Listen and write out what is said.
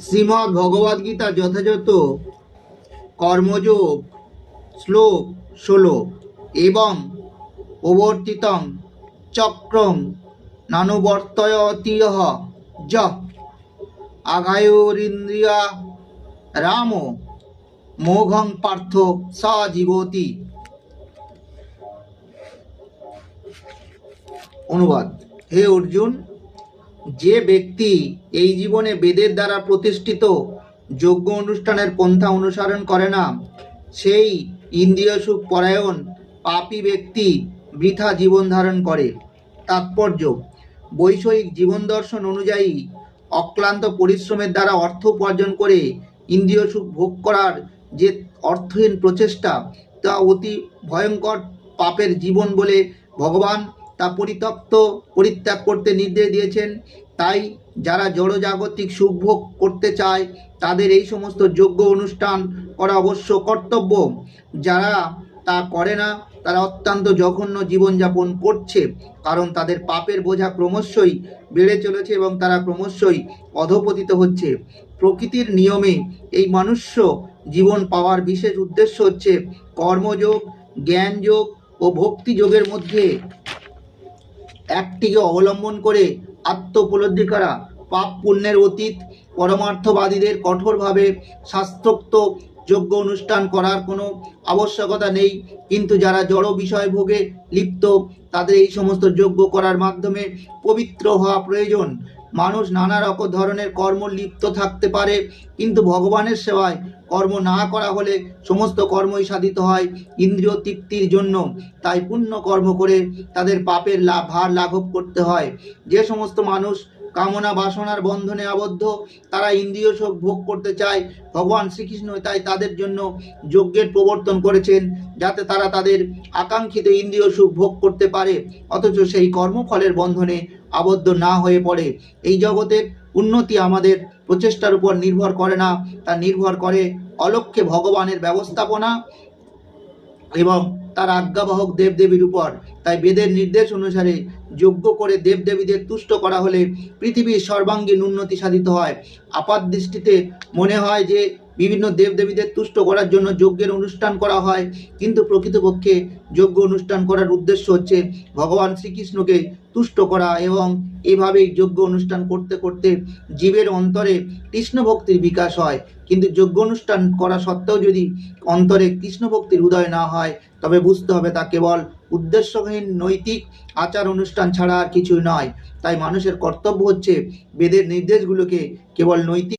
শ্রীমদ্ ভগবদ গীতা যথাযথ কর্মযোগ শ্লোক 16 এবং প্রবর্তিতং চক্রং নানুবর্তয়তিহ যঃ আঘায়োরিন্দ্রিয়া রাম মোঘং পার্থ স জীবতি। অনুবাদ: হে অর্জুন, যে ব্যক্তি এই জীবনে বেদের দ্বারা প্রতিষ্ঠিত যজ্ঞ অনুষ্ঠানের পন্থা অনুসরণ করে না, সেই ইন্দ্রিয় সুখ পরায়ণ পাপী ব্যক্তি বৃথা জীবন ধারণ করে। তাৎপর্য: বৈষয়িক জীবন দর্শন অনুযায়ী অক্লান্ত পরিশ্রমের দ্বারা অর্থ উপার্জন করে ইন্দ্রিয় সুখ ভোগ করার যে অর্থহীন প্রচেষ্টা, তা অতি ভয়ঙ্কর পাপের জীবন বলে ভগবান তা পরিত্যাগ করতে নির্দেশ দিয়েছেন। তাই যারা জড়জাগতিক সুখ ভোগ করতে চায় তাদের এই সমস্ত যজ্ঞ অনুষ্ঠান করা অবশ্য কর্তব্য। যারা তা করে না তারা অত্যন্ত জঘন্য জীবনযাপন করছে, কারণ তাদের পাপের বোঝা ক্রমশই বেড়ে চলেছে এবং তারা ক্রমশই অধঃপতিত হচ্ছে। প্রকৃতির নিয়মে এই মনুষ্য জীবন পাওয়ার বিশেষ উদ্দেশ্য হচ্ছে কর্মযোগ, জ্ঞানযোগ ও ভক্তি যোগের মধ্যে একটিকে অবলম্বন করে আত্মোপলব্ধি করা। পাপ পুণ্যের অতীত পরমার্থবাদীদের কঠোরভাবে শাস্ত্রোক্ত যজ্ঞ অনুষ্ঠান করার কোনো আবশ্যকতা নেই, কিন্তু যারা জড় বিষয় ভোগে লিপ্ত তাদের এই সমস্ত যজ্ঞ করার মাধ্যমে পবিত্র হওয়া প্রয়োজন। মানুষ নানা রকম ধরনের কর্ম লিপ্ত থাকতে পারে, কিন্তু ভগবানের সেবায় কর্ম না করা হলে সমস্ত কর্মই সাধিত হয় ইন্দ্রিয় তৃপ্তির জন্য। তাই পুণ্য কর্ম করে তাদের পাপের ভার লাঘব করতে হয়। যে সমস্ত মানুষ কামনা বাসনার বন্ধনে আবদ্ধ, তারা ইন্দ্রিয় সুখ ভোগ করতে চায়, ভগবান শ্রীকৃষ্ণ তাই তাদের জন্য যজ্ঞের প্রবর্তন করেছেন, যাতে তারা তাদের আকাঙ্ক্ষিত ইন্দ্রিয় সুখ ভোগ করতে পারে, অথচ সেই কর্মফলের বন্ধনে আবদ্ধ না হয়ে পড়ে। এই জগতের উন্নতি আমাদের প্রচেষ্টার উপর নির্ভর করে না, তা নির্ভর করে অলক্ষ্যে ভগবানের ব্যবস্থাপনা এবং তার আজ্ঞাবাহক দেবদেবীর উপর। তাই বেদের নির্দেশ অনুসারে যজ্ঞ করে দেবদেবীদের তুষ্ট করা হলে পৃথিবীর সর্বাঙ্গীন উন্নতি সাধিত হয়। আপাত দৃষ্টিতে মনে হয় যে বিভিন্ন দেবদেবীদের তুষ্ট করার জন্য যজ্ঞের অনুষ্ঠান করা হয়, কিন্তু প্রকৃতপক্ষে যজ্ঞ অনুষ্ঠান করার উদ্দেশ্য হচ্ছে ভগবান শ্রীকৃষ্ণকে তুষ্ট করা, এবং এভাবেই যজ্ঞ অনুষ্ঠান করতে করতে জীবের অন্তরে কৃষ্ণ ভক্তির বিকাশ হয়। কিন্তু যজ্ঞ অনুষ্ঠান করা সত্ত্বেও যদি অন্তরে কৃষ্ণ ভক্তির উদয় না হয়, তবে বুঝতে হবে তা কেবল উদ্দেশ্যহীন নৈতিক আচার অনুষ্ঠান ছাড়া আর কিছুই নয়। তাই মানুষের কর্তব্য হচ্ছে বেদের নির্দেশগুলোকে কেবল নৈতিক